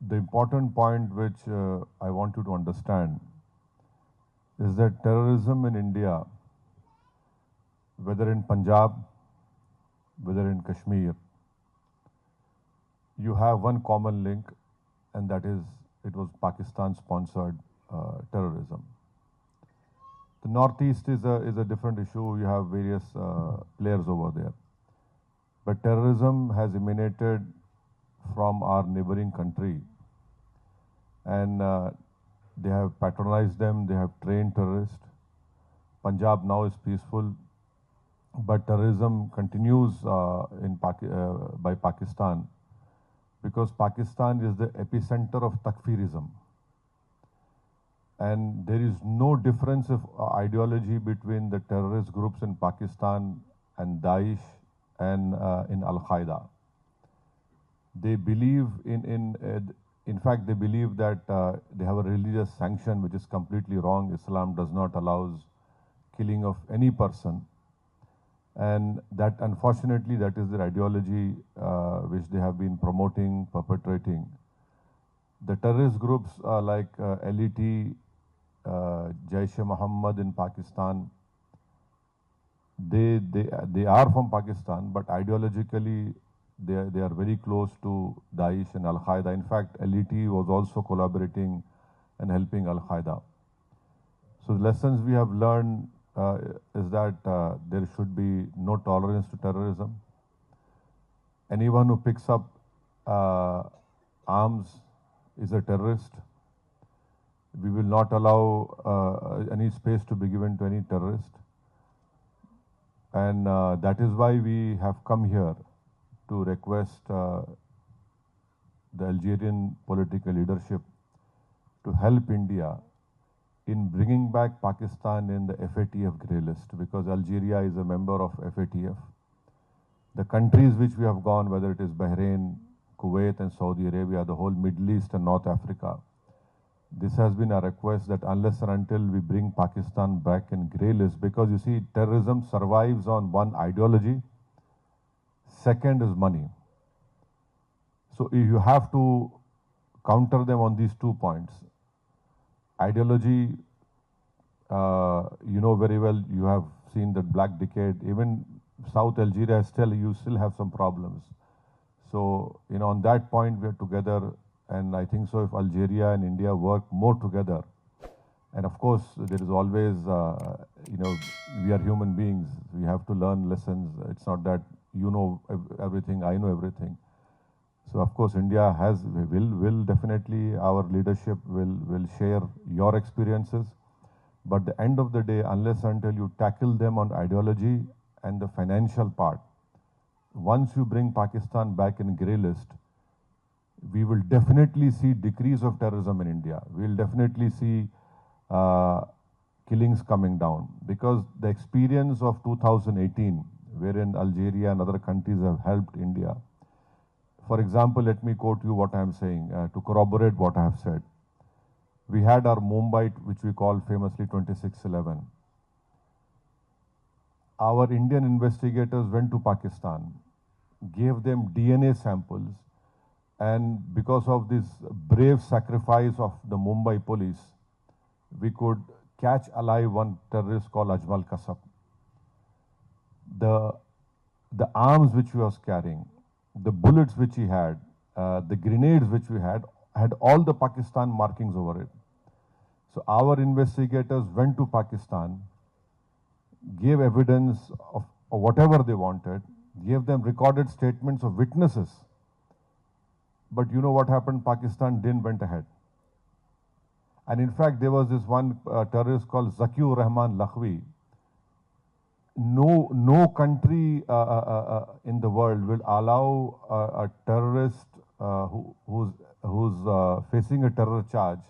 The important point which I want you to understand is that terrorism in India, whether in Punjab, whether in Kashmir, you have one common link, and that is it was Pakistan-sponsored terrorism. The Northeast is a different issue. You have various players over there. But terrorism has emanated from our neighboring country, and they have patronized them, they have trained terrorists. Punjab now is peaceful, but terrorism continues by Pakistan, because Pakistan is the epicenter of Takfirism. And there is no difference of ideology between the terrorist groups in Pakistan and Daesh and in Al-Qaeda. They believe in fact, they believe that they have a religious sanction, which is completely wrong. Islam does not allow killing of any person. And that, unfortunately, that is their ideology which they have been promoting, perpetrating. The terrorist groups like LET, Jaish-e-Mohammed in Pakistan, they are from Pakistan, but ideologically they are very close to Daesh and Al-Qaeda. In fact, LET was also collaborating and helping Al-Qaeda. So the lessons we have learned is that there should be no tolerance to terrorism. Anyone who picks up arms is a terrorist. We will not allow any space to be given to any terrorist. And that is why we have come here to request the Algerian political leadership to help India in bringing back Pakistan in the FATF grey list, because Algeria is a member of FATF. The countries which we have gone, whether it is Bahrain, Kuwait and Saudi Arabia, the whole Middle East and North Africa, this has been a request that unless and until we bring Pakistan back in grey list, because you see, terrorism survives on one ideology, second is money. So you have to counter them on these 2 points. Ideology, you know very well, you have seen that Black Decade, even South Algeria you still have some problems. So, on that point we are together, and I think so if Algeria and India work more together, and of course there is always, we are human beings, we have to learn lessons. It's not that you know everything, I know everything. So of course India will definitely, our leadership will share your experiences. But at the end of the day, unless until you tackle them on ideology and the financial part, once you bring Pakistan back in grey list, we will definitely see decrease of terrorism in India. We will definitely see killings coming down, because the experience of 2018, wherein Algeria and other countries have helped India. For example, let me quote you what I am saying to corroborate what I have said. We had our Mumbai, which we call famously 26/11. Our Indian investigators went to Pakistan, gave them DNA samples, and because of this brave sacrifice of the Mumbai police, we could catch alive one terrorist called Ajmal Kasab. The arms which he was carrying, the bullets which he had, the grenades which we had all the Pakistan markings over it. So our investigators went to Pakistan, gave evidence of whatever they wanted, gave them recorded statements of witnesses. But you know what happened? Pakistan didn't went ahead. And in fact, there was this one terrorist called Zakiur Rahman Lakhvi. No country in the world will allow a terrorist who's facing a terror charge.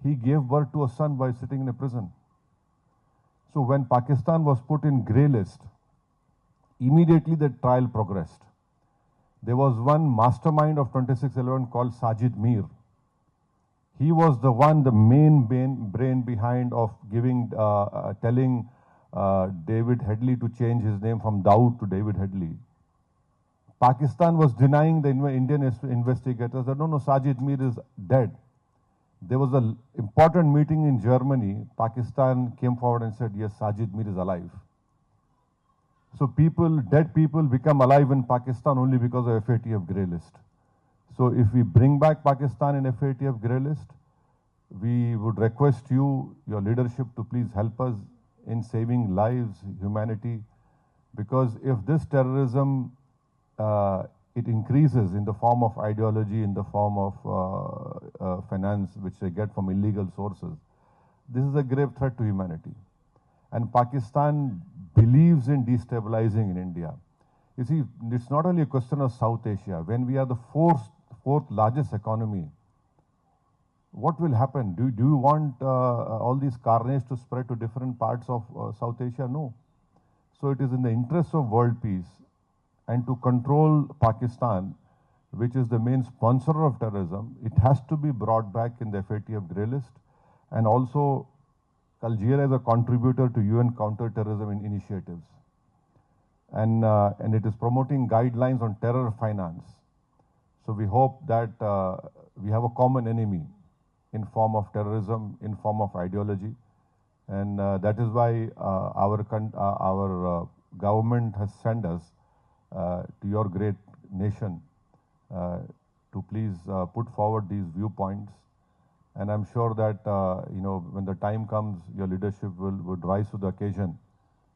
He gave birth to a son by sitting in a prison. So when Pakistan was put in grey list, immediately the trial progressed. There was one mastermind of 26/11 called Sajid Mir. He was the main brain behind of telling David Headley to change his name from Dawood to David Headley. Pakistan was denying the Indian investigators that no, Sajid Mir is dead. There was an important meeting in Germany. Pakistan came forward and said, yes, Sajid Mir is alive. So dead people become alive in Pakistan only because of FATF grey list. So if we bring back Pakistan in FATF grey list, we would request you, your leadership, to please help us in saving lives, humanity, because if this terrorism, it increases in the form of ideology, in the form of finance, which they get from illegal sources, this is a grave threat to humanity. And Pakistan believes in destabilizing in India. You see, it's not only a question of South Asia. When we are the fourth largest economy, what will happen? Do you want all these carnage to spread to different parts of South Asia? No. So it is in the interest of world peace and to control Pakistan, which is the main sponsor of terrorism, it has to be brought back in the FATF grey list. And also, Algeria is a contributor to UN counter-terrorism initiatives. And it is promoting guidelines on terror finance. So we hope that we have a common enemy in form of terrorism, in form of ideology. And that is why our government has sent us to your great nation to please put forward these viewpoints. And I'm sure that, when the time comes, your leadership would rise to the occasion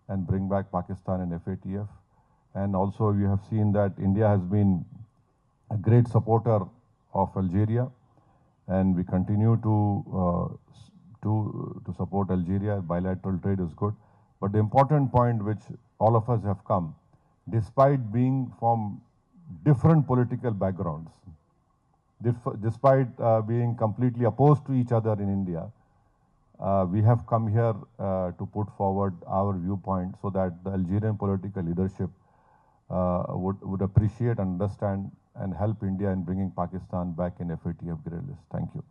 and bring back Pakistan and FATF. And also, you have seen that India has been a great supporter of Algeria, and we continue to support Algeria. Bilateral trade is good. But the important point which all of us have come, despite being from different political backgrounds, despite being completely opposed to each other in India, we have come here to put forward our viewpoint so that the Algerian political leadership would appreciate, understand, and help India in bringing Pakistan back in FATF grey list. Thank you.